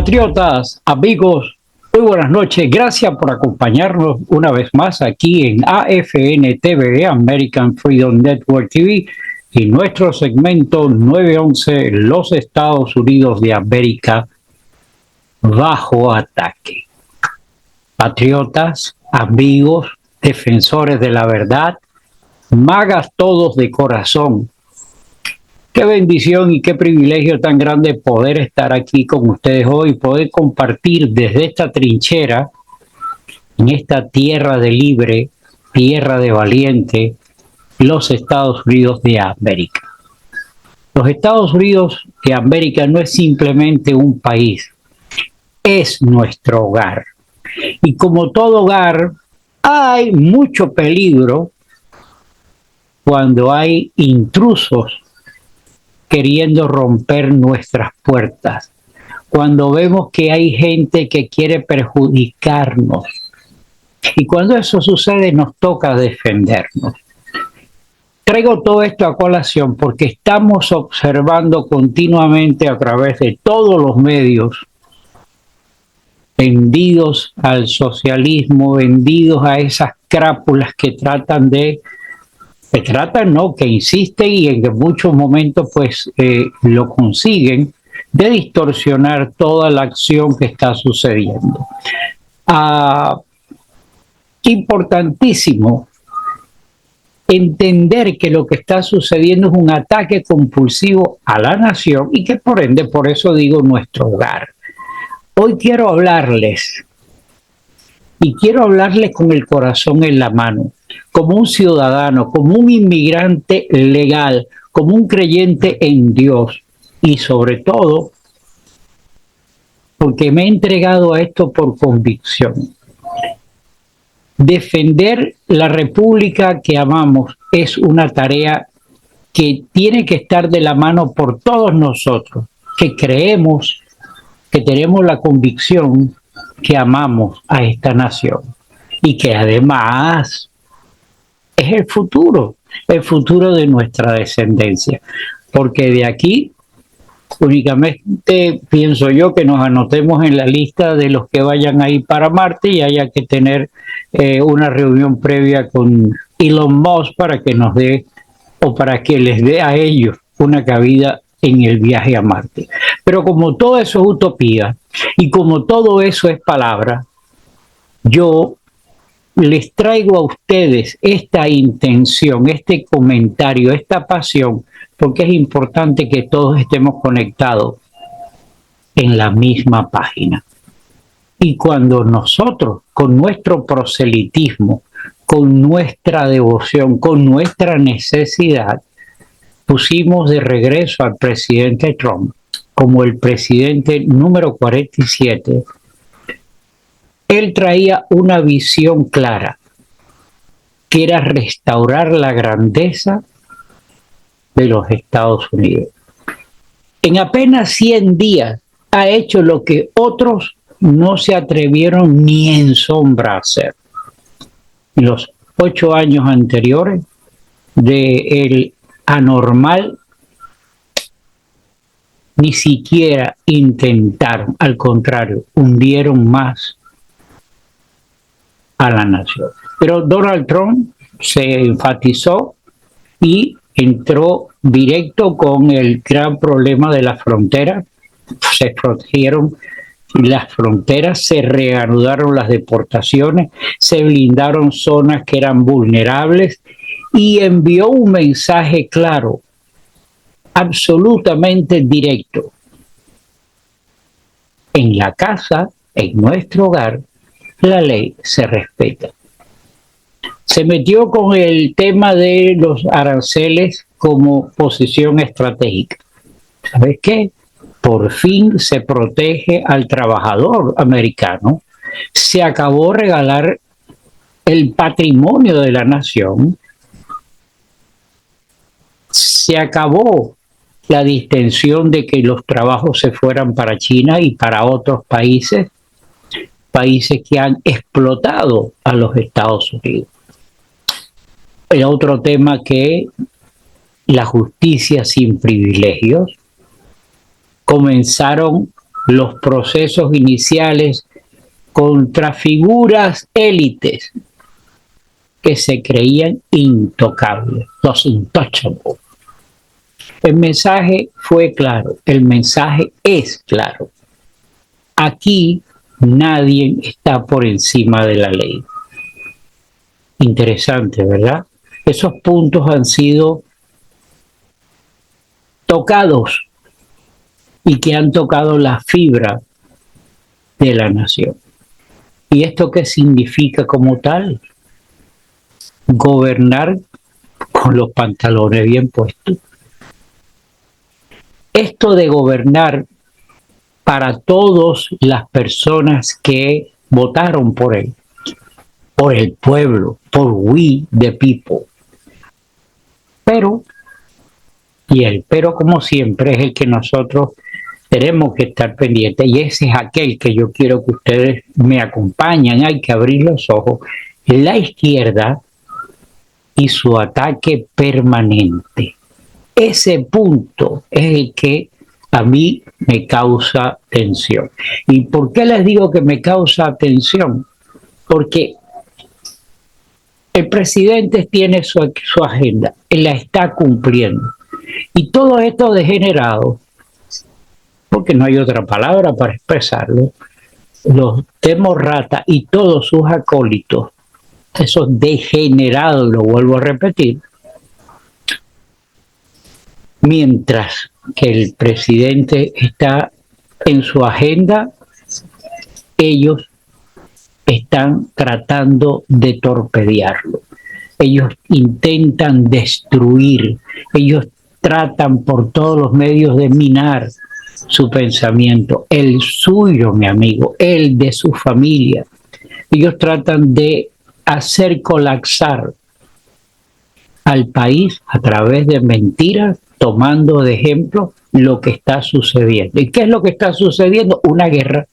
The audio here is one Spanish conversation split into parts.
Compatriotas, amigos, muy buenas noches. Gracias por acompañarnos una vez más aquí en AFN TV, American Freedom Network TV, y nuestro segmento 911, los Estados Unidos de América bajo ataque. Patriotas, amigos, defensores de la verdad, magas todos de corazón. Qué bendición y qué privilegio tan grande poder estar aquí con ustedes hoy, poder compartir desde esta trinchera, en esta tierra de libre, tierra de valiente, los Estados Unidos de América. Los Estados Unidos de América no es simplemente un país, es nuestro hogar. Y como todo hogar, hay mucho peligro cuando hay intrusos queriendo romper nuestras puertas, cuando vemos que hay gente que quiere perjudicarnos. Y cuando eso sucede, nos toca defendernos. Traigo todo esto a colación porque estamos observando continuamente a través de todos los medios, vendidos al socialismo, vendidos a esas crápulas que tratan de que insisten y en muchos momentos pues lo consiguen, de distorsionar toda la acción que está sucediendo. Importantísimo entender que lo que está sucediendo es un ataque compulsivo a la nación y que por ende, por eso digo nuestro hogar. Hoy quiero hablarles con el corazón en la mano, como un ciudadano, como un inmigrante legal, como un creyente en Dios y sobre todo porque me he entregado a esto por convicción. Defender la república que amamos es una tarea que tiene que estar de la mano por todos nosotros, que creemos, que tenemos la convicción que amamos a esta nación y que además es el futuro de nuestra descendencia, porque de aquí únicamente pienso yo que nos anotemos en la lista de los que vayan a ir para Marte y haya que tener una reunión previa con Elon Musk para que nos dé o para que les dé a ellos una cabida en el viaje a Marte. Pero como todo eso es utopía y como todo eso es palabra, yo les traigo a ustedes esta intención, este comentario, esta pasión, porque es importante que todos estemos conectados en la misma página. Y cuando nosotros, con nuestro proselitismo, con nuestra devoción, con nuestra necesidad, pusimos de regreso al presidente Trump como el presidente número 47, él traía una visión clara, que era restaurar la grandeza de los Estados Unidos. En apenas 100 días ha hecho lo que otros no se atrevieron ni en sombra a hacer. En los 8 años anteriores del anormal, ni siquiera intentaron, al contrario, hundieron más a la nación. Pero Donald Trump se enfatizó y entró directo con el gran problema de la frontera. Se protegieron las fronteras, se reanudaron las deportaciones, se blindaron zonas que eran vulnerables y envió un mensaje claro, absolutamente directo. En la casa, en nuestro hogar, la ley se respeta. Se metió con el tema de los aranceles como posición estratégica. ¿Sabes qué? Por fin se protege al trabajador americano. Se acabó regalar el patrimonio de la nación. Se acabó la distensión de que los trabajos se fueran para China y para otros países que han explotado a los Estados Unidos. El otro tema que la justicia sin privilegios, comenzaron los procesos iniciales contra figuras élites que se creían intocables, los untouchables. El mensaje fue claro, el mensaje es claro. Aquí nadie está por encima de la ley. Interesante, ¿verdad? Esos puntos han sido tocados y que han tocado la fibra de la nación. ¿Y esto qué significa como tal? Gobernar con los pantalones bien puestos. Esto de gobernar para todas las personas que votaron por él, por el pueblo, por we the people. Pero, y el pero como siempre es el que nosotros tenemos que estar pendientes, y ese es aquel que yo quiero que ustedes me acompañen. Hay que abrir los ojos. La izquierda y su ataque permanente. Ese punto es el que a mí me causa tensión. ¿Y por qué les digo que me causa tensión? Porque el presidente tiene su agenda, él la está cumpliendo. Y todo esto degenerado, porque no hay otra palabra para expresarlo, los demócratas y todos sus acólitos, esos degenerados, lo vuelvo a repetir, mientras que el presidente está en su agenda, ellos están tratando de torpedearlo. Ellos intentan destruir, ellos tratan por todos los medios de minar su pensamiento, el suyo, mi amigo, el de su familia. Ellos tratan de hacer colapsar al país a través de mentiras, tomando de ejemplo lo que está sucediendo. ¿Y qué es lo que está sucediendo? Una guerra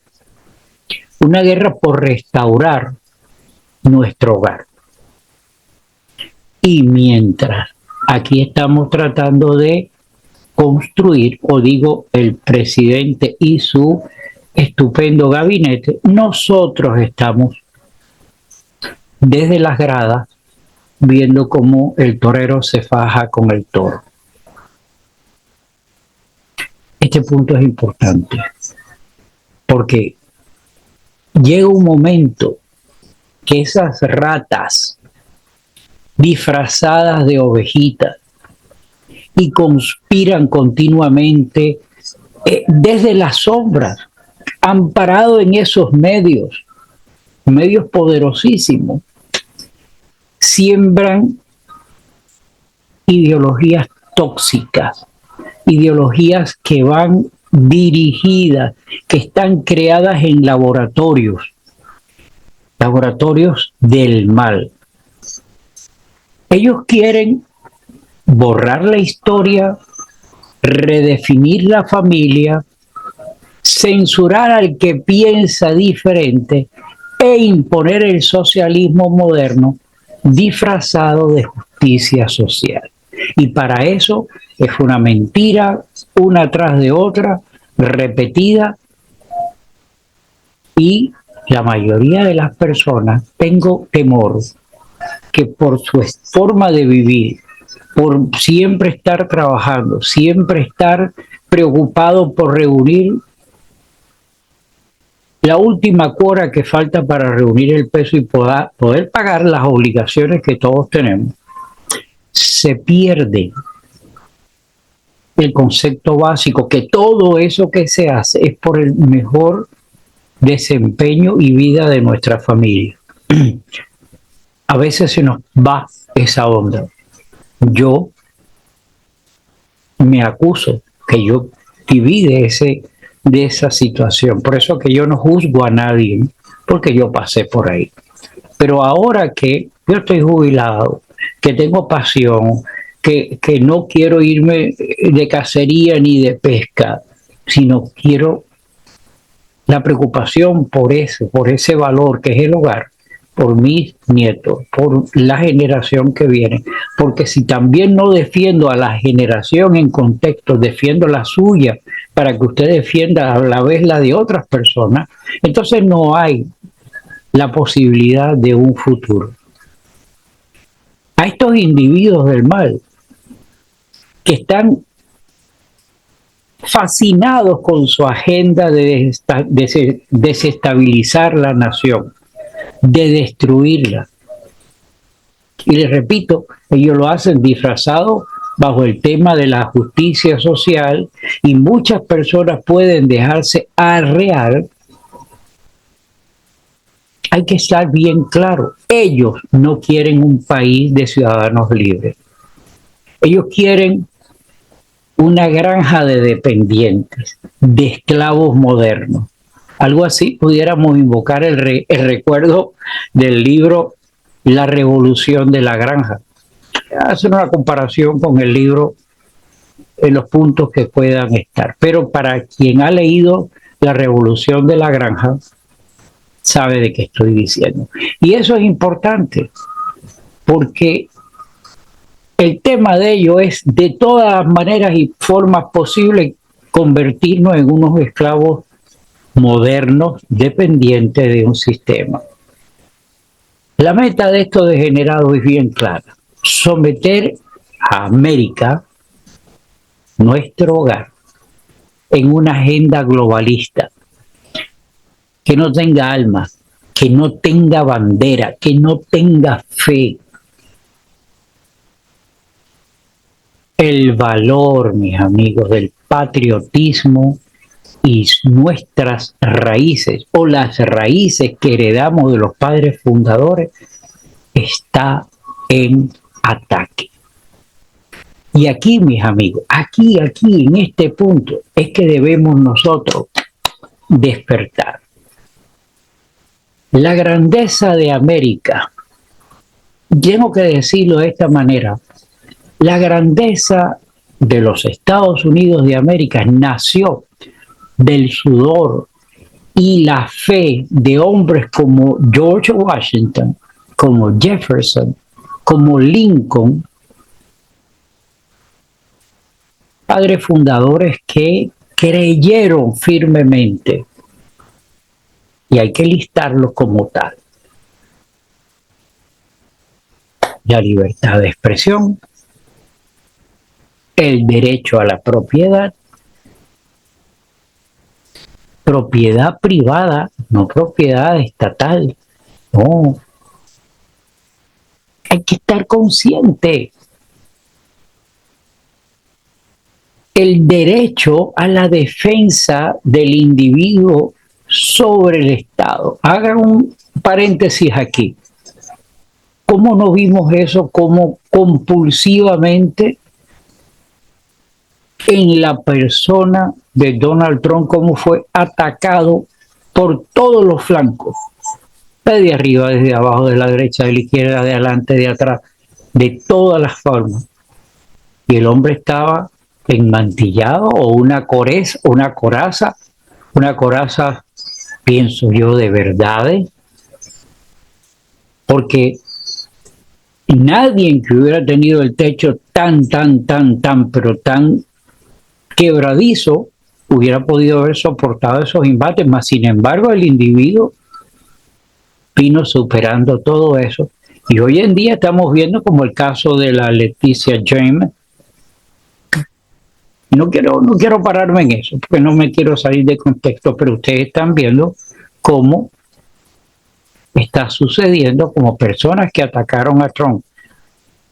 por restaurar nuestro hogar. Y mientras aquí estamos tratando de construir, o digo, el presidente y su estupendo gabinete, nosotros estamos desde las gradas viendo cómo el torero se faja con el toro. Este punto es importante porque llega un momento que esas ratas disfrazadas de ovejitas y conspiran continuamente desde las sombras, amparado en esos medios poderosísimos, siembran ideologías tóxicas, ideologías que van dirigidas, que están creadas en laboratorios del mal. Ellos quieren borrar la historia, redefinir la familia, censurar al que piensa diferente e imponer el socialismo moderno disfrazado de justicia social. Y para eso es una mentira, una tras de otra, repetida, y la mayoría de las personas, tengo temor que por su forma de vivir, por siempre estar trabajando, siempre estar preocupado por reunir la última cuota que falta para reunir el peso y poder pagar las obligaciones que todos tenemos, se pierde el concepto básico, que todo eso que se hace es por el mejor desempeño y vida de nuestra familia. A veces se nos va esa onda. Yo me acuso que yo viví de esa situación. Por eso que yo no juzgo a nadie, porque yo pasé por ahí. Pero ahora que yo estoy jubilado, que tengo pasión, que no quiero irme de cacería ni de pesca, sino quiero la preocupación por ese valor que es el hogar, por mis nietos, por la generación que viene. Porque si también no defiendo a la generación en contexto, defiendo la suya para que usted defienda a la vez la de otras personas, entonces no hay la posibilidad de un futuro. A estos individuos del mal que están fascinados con su agenda de desestabilizar la nación, de destruirla. Y les repito, ellos lo hacen disfrazado bajo el tema de la justicia social y muchas personas pueden dejarse arrear. Hay que estar bien claro, ellos no quieren un país de ciudadanos libres. Ellos quieren una granja de dependientes, de esclavos modernos. Algo así pudiéramos invocar el recuerdo del libro La Revolución de la Granja. Hacer una comparación con el libro en los puntos que puedan estar. Pero para quien ha leído La Revolución de la Granja, sabe de qué estoy diciendo. Y eso es importante, porque el tema de ello es de todas las maneras y formas posibles convertirnos en unos esclavos modernos dependientes de un sistema. La meta de estos degenerados es bien clara: someter a América, nuestro hogar, en una agenda globalista que no tenga alma, que no tenga bandera, que no tenga fe. El valor, mis amigos, del patriotismo y nuestras raíces, o las raíces que heredamos de los padres fundadores, está en ataque. Y aquí, mis amigos, aquí, en este punto, es que debemos nosotros despertar. La grandeza de América, tengo que decirlo de esta manera, la grandeza de los Estados Unidos de América nació del sudor y la fe de hombres como George Washington, como Jefferson, como Lincoln, padres fundadores que creyeron firmemente, y hay que listarlos como tal: la libertad de expresión, el derecho a la propiedad, propiedad privada, no propiedad estatal. No. Hay que estar consciente. El derecho a la defensa del individuo sobre el Estado. Hagan un paréntesis aquí. ¿Cómo no vimos eso como compulsivamente en la persona de Donald Trump, cómo fue atacado por todos los flancos, desde arriba, desde abajo, de la derecha, de la izquierda, de adelante, de atrás, de todas las formas? Y el hombre estaba enmantillado, o una coraza, pienso yo, de verdades, porque nadie que hubiera tenido el techo tan quebradizo hubiera podido haber soportado esos embates, mas sin embargo el individuo vino superando todo eso. Y hoy en día estamos viendo como el caso de la Leticia James. No quiero pararme en eso, porque no me quiero salir de contexto, pero ustedes están viendo cómo está sucediendo, como personas que atacaron a Trump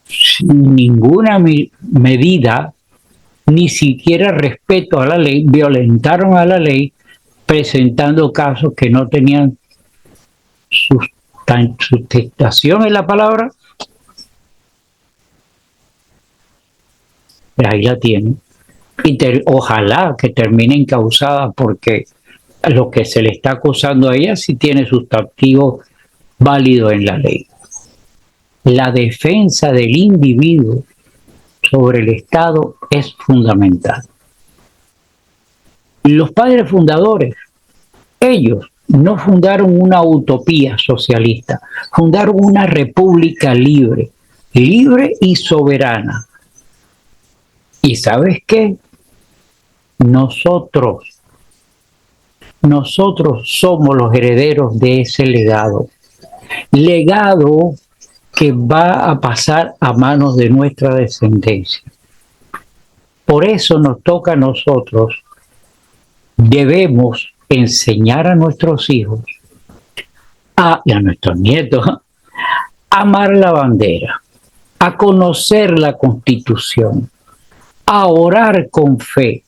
sin ninguna medida, ni siquiera respeto a la ley, violentaron a la ley, presentando casos que no tenían sustentación en la palabra. Ahí la tienen. Y ojalá que termine encausada, porque lo que se le está acusando a ella sí tiene sustantivo válido en la ley. La defensa del individuo sobre el Estado es fundamental. Los padres fundadores, ellos no fundaron una utopía socialista, fundaron una república libre, libre y soberana. ¿Y sabes qué? nosotros somos los herederos de ese legado. Legado que va a pasar a manos de nuestra descendencia. Por eso nos toca a nosotros, debemos enseñar a nuestros hijos y a nuestros nietos a amar la bandera, a conocer la Constitución, a orar con fe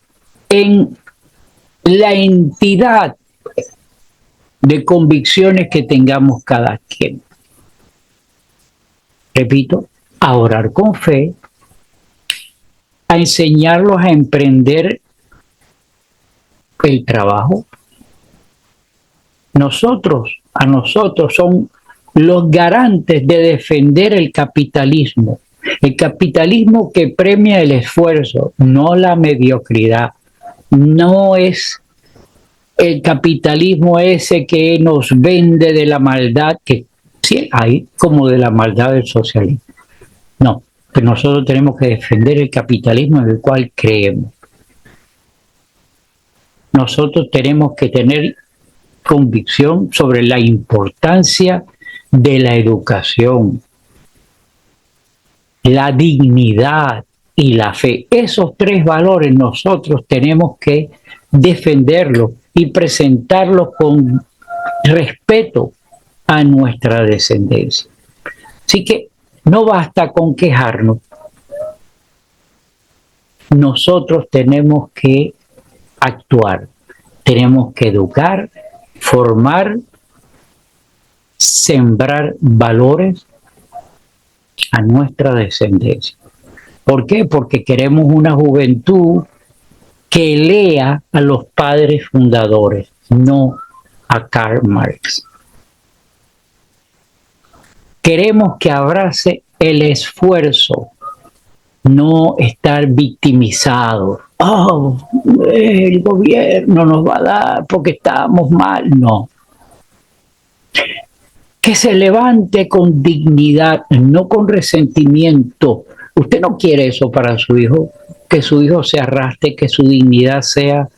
en la entidad de convicciones que tengamos cada quien. Repito, a orar con fe, a enseñarlos a emprender el trabajo. A nosotros son los garantes de defender el capitalismo que premia el esfuerzo, no la mediocridad. No es el capitalismo ese que nos vende de la maldad, que sí hay, como de la maldad del socialismo. No, pero nosotros tenemos que defender el capitalismo en el cual creemos. Nosotros tenemos que tener convicción sobre la importancia de la educación, la dignidad y la fe. Esos tres valores nosotros tenemos que defenderlos y presentarlos con respeto a nuestra descendencia. Así que no basta con quejarnos. Nosotros tenemos que actuar, tenemos que educar, formar, sembrar valores a nuestra descendencia. ¿Por qué? Porque queremos una juventud que lea a los padres fundadores, no a Karl Marx. Queremos que abrace el esfuerzo, no estar victimizado. Oh, el gobierno nos va a dar porque estamos mal. No. Que se levante con dignidad, no con resentimiento. Usted no quiere eso para su hijo, que su hijo se arrastre, que su dignidad sea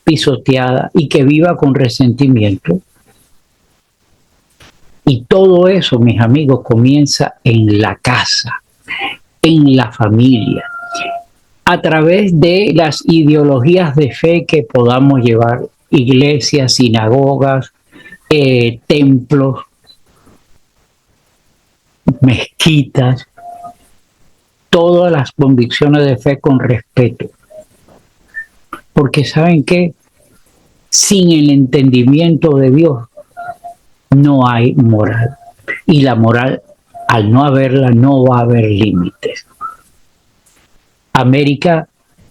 pisoteada y que viva con resentimiento. Y todo eso, mis amigos, comienza en la casa, en la familia, a través de las ideologías de fe que podamos llevar, iglesias, sinagogas, templos, mezquitas, todas las convicciones de fe con respeto. Porque ¿saben qué? Sin el entendimiento de Dios no hay moral. Y la moral, al no haberla, no va a haber límites. América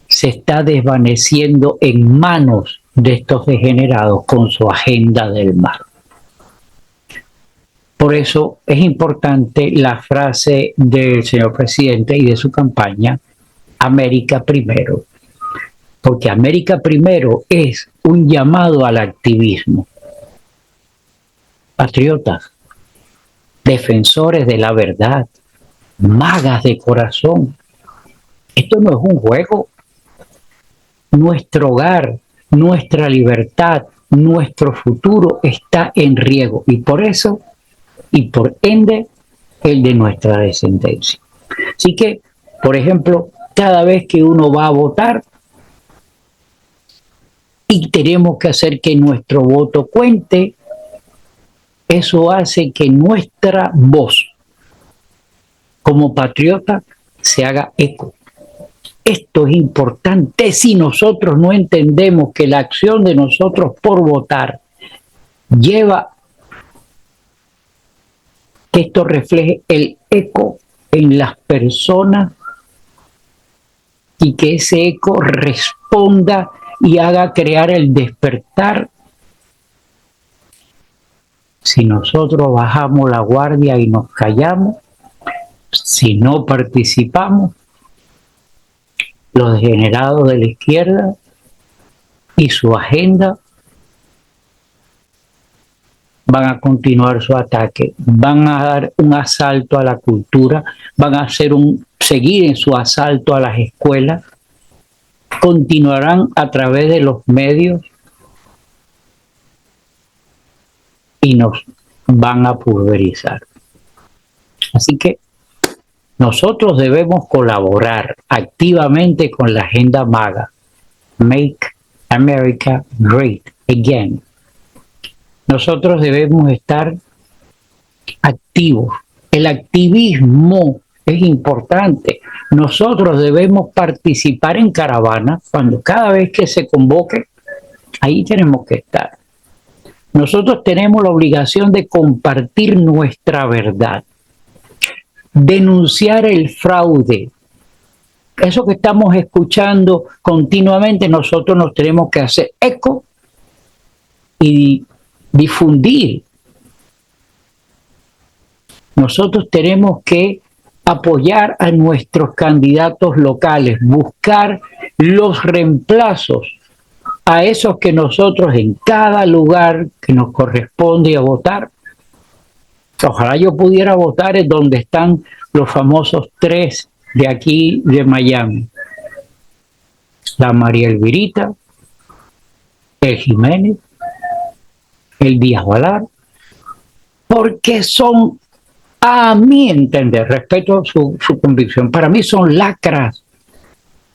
se está desvaneciendo en manos de estos degenerados con su agenda del mal. Por eso es importante la frase del señor presidente y de su campaña, América primero. Porque América primero es un llamado al activismo. Patriotas, defensores de la verdad, magas de corazón. Esto no es un juego. Nuestro hogar, nuestra libertad, nuestro futuro está en riesgo. Y por eso, y por ende, el de nuestra descendencia. Así que, por ejemplo, cada vez que uno va a votar, y tenemos que hacer que nuestro voto cuente, eso hace que nuestra voz como patriota se haga eco. Esto es importante si nosotros no entendemos que la acción de nosotros por votar lleva que esto refleje el eco en las personas y que ese eco responda y haga crear el despertar. Si nosotros bajamos la guardia y nos callamos, si no participamos, los degenerados de la izquierda y su agenda van a continuar su ataque, van a dar un asalto a la cultura, van a hacer seguir en su asalto a las escuelas, continuarán a través de los medios y nos van a pulverizar. Así que nosotros debemos colaborar activamente con la agenda MAGA, Make America Great Again. Nosotros debemos estar activos. El activismo es importante. Nosotros debemos participar en caravanas cuando cada vez que se convoque, ahí tenemos que estar. Nosotros tenemos la obligación de compartir nuestra verdad, denunciar el fraude. Eso que estamos escuchando continuamente, nosotros nos tenemos que hacer eco y difundir. Nosotros tenemos que apoyar a nuestros candidatos locales, buscar los reemplazos a esos que nosotros en cada lugar que nos corresponde a votar. Ojalá yo pudiera votar en donde están los famosos 3 de aquí de Miami. La María Elvirita, el Jiménez, el Díaz Valar, porque son, a mi entender, respeto su convicción, para mí son lacras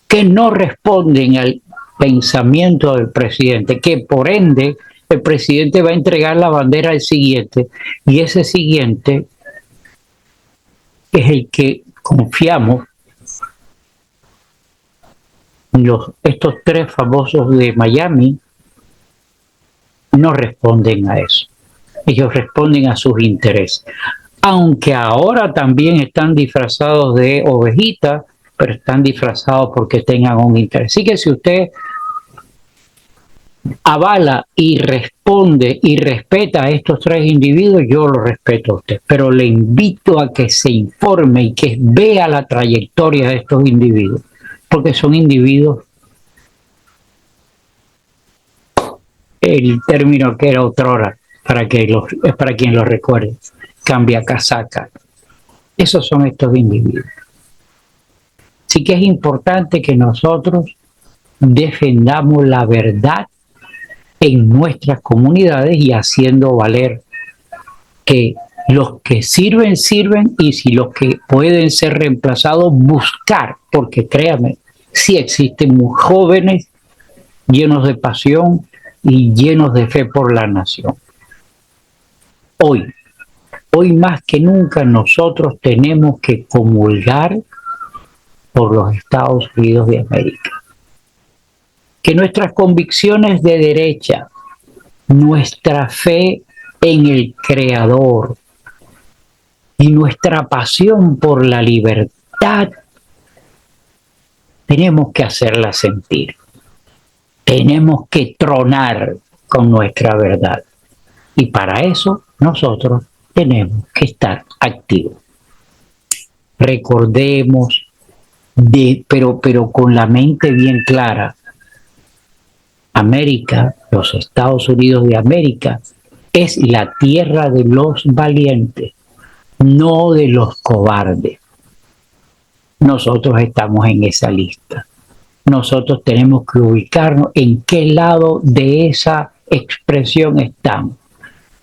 que no responden al pensamiento del presidente, que por ende el presidente va a entregar la bandera al siguiente, y ese siguiente es el que confiamos. Estos 3 famosos de Miami no responden a eso. Ellos responden a sus intereses. Aunque ahora también están disfrazados de ovejitas, pero están disfrazados porque tengan un interés. Así que si usted avala y responde y respeta a estos 3 individuos, yo lo respeto a usted, pero le invito a que se informe y que vea la trayectoria de estos individuos, porque son individuos, el término que era otrora, para quien lo recuerde, cambia casaca. Esos son estos individuos. Así que es importante que nosotros defendamos la verdad en nuestras comunidades y haciendo valer que los que sirven, sirven, y si los que pueden ser reemplazados, buscar, porque créame, sí existen muy jóvenes llenos de pasión y llenos de fe por la nación. Hoy más que nunca nosotros tenemos que comulgar por los Estados Unidos de América. Que nuestras convicciones de derecha, nuestra fe en el Creador y nuestra pasión por la libertad, tenemos que hacerla sentir. Tenemos que tronar con nuestra verdad. Y para eso nosotros tenemos que estar activos. Recordemos, pero con la mente bien clara, América, los Estados Unidos de América, es la tierra de los valientes, no de los cobardes. Nosotros estamos en esa lista. Nosotros tenemos que ubicarnos en qué lado de esa expresión estamos,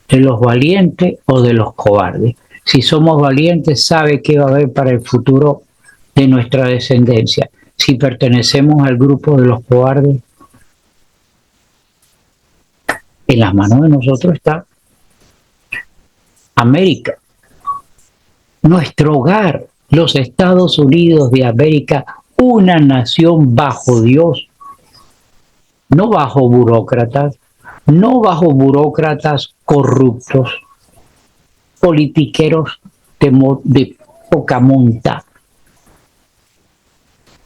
de los valientes o de los cobardes. Si somos valientes, sabe qué va a haber para el futuro de nuestra descendencia. Si pertenecemos al grupo de los cobardes, en las manos de nosotros está América, nuestro hogar, los Estados Unidos de América, una nación bajo Dios, no bajo burócratas, no bajo burócratas corruptos, politiqueros de poca monta,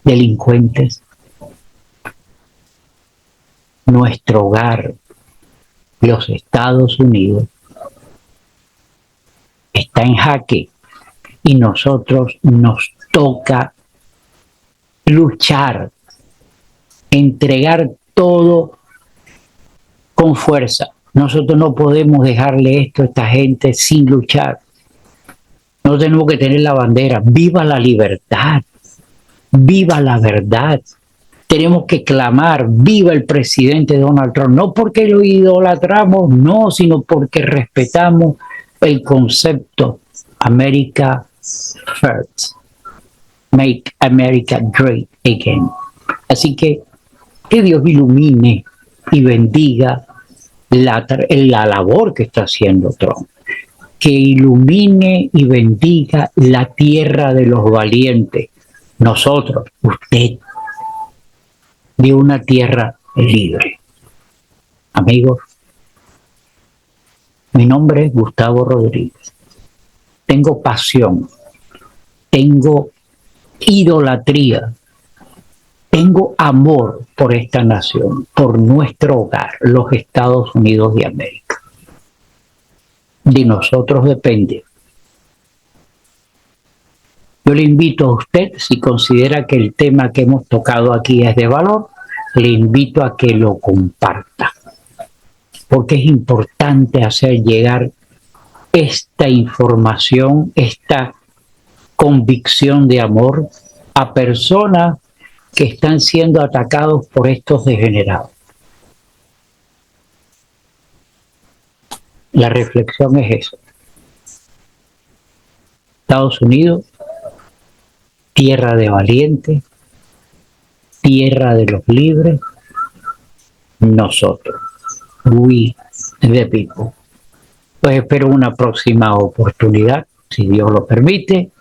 delincuentes. Nuestro hogar, los Estados Unidos, está en jaque y nosotros nos toca luchar, entregar todo con fuerza. Nosotros no podemos dejarle esto a esta gente sin luchar. No tenemos que tener la bandera. ¡Viva la libertad! ¡Viva la verdad! Tenemos que clamar, viva el presidente Donald Trump, no porque lo idolatramos, no, sino porque respetamos el concepto America First, Make America Great Again. Así que Dios ilumine y bendiga la labor que está haciendo Trump, que ilumine y bendiga la tierra de los valientes, nosotros, usted, de una tierra libre. Amigos, mi nombre es Gustavo Rodríguez. Tengo pasión, tengo idolatría, tengo amor por esta nación, por nuestro hogar, los Estados Unidos de América. De nosotros depende. Yo le invito a usted, si considera que el tema que hemos tocado aquí es de valor, le invito a que lo comparta, porque es importante hacer llegar esta información, esta convicción de amor a personas que están siendo atacados por estos degenerados. La reflexión es eso. Estados Unidos, tierra de valientes, tierra de los libres, nosotros, we the people. Pues espero una próxima oportunidad, si Dios lo permite.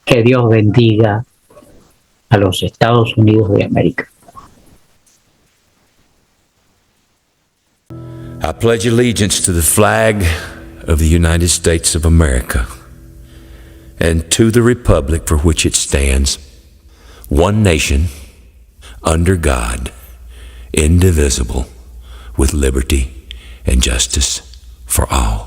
Que Dios bendiga a los Estados Unidos de América. I pledge allegiance to the flag of the United States of America and to the republic for which it stands, one nation, under God, indivisible, with liberty and justice for all.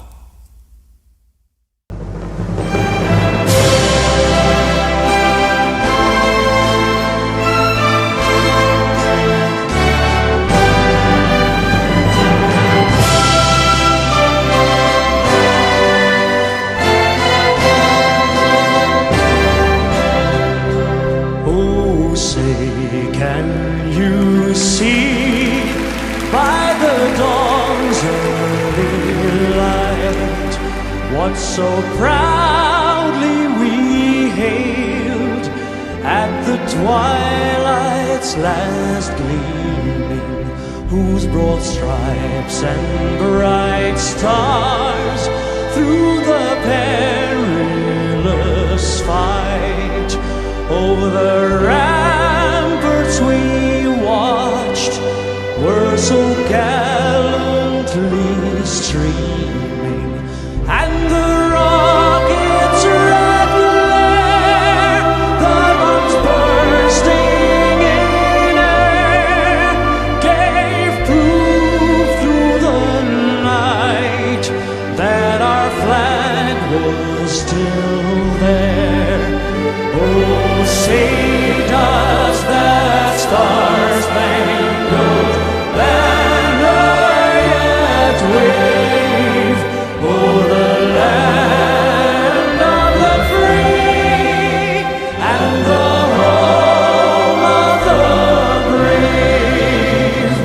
What so proudly we hailed at the twilight's last gleaming, whose broad stripes and bright stars through the perilous fight over the ramparts we watched were so gallantly streaming. And the rockets' red glare, the bombs bursting in air, gave proof through the night that our flag was still there. Oh, say does that star-spangled banner yet wave o'er the land of the free and the home of the brave?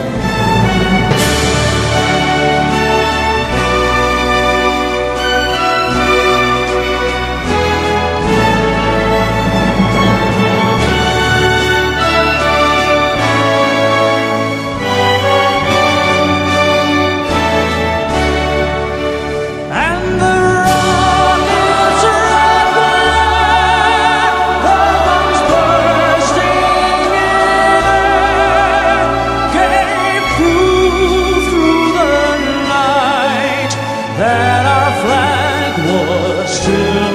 And the rockets' red glare, the bombs bursting in air, gave proof through the night that our flag was still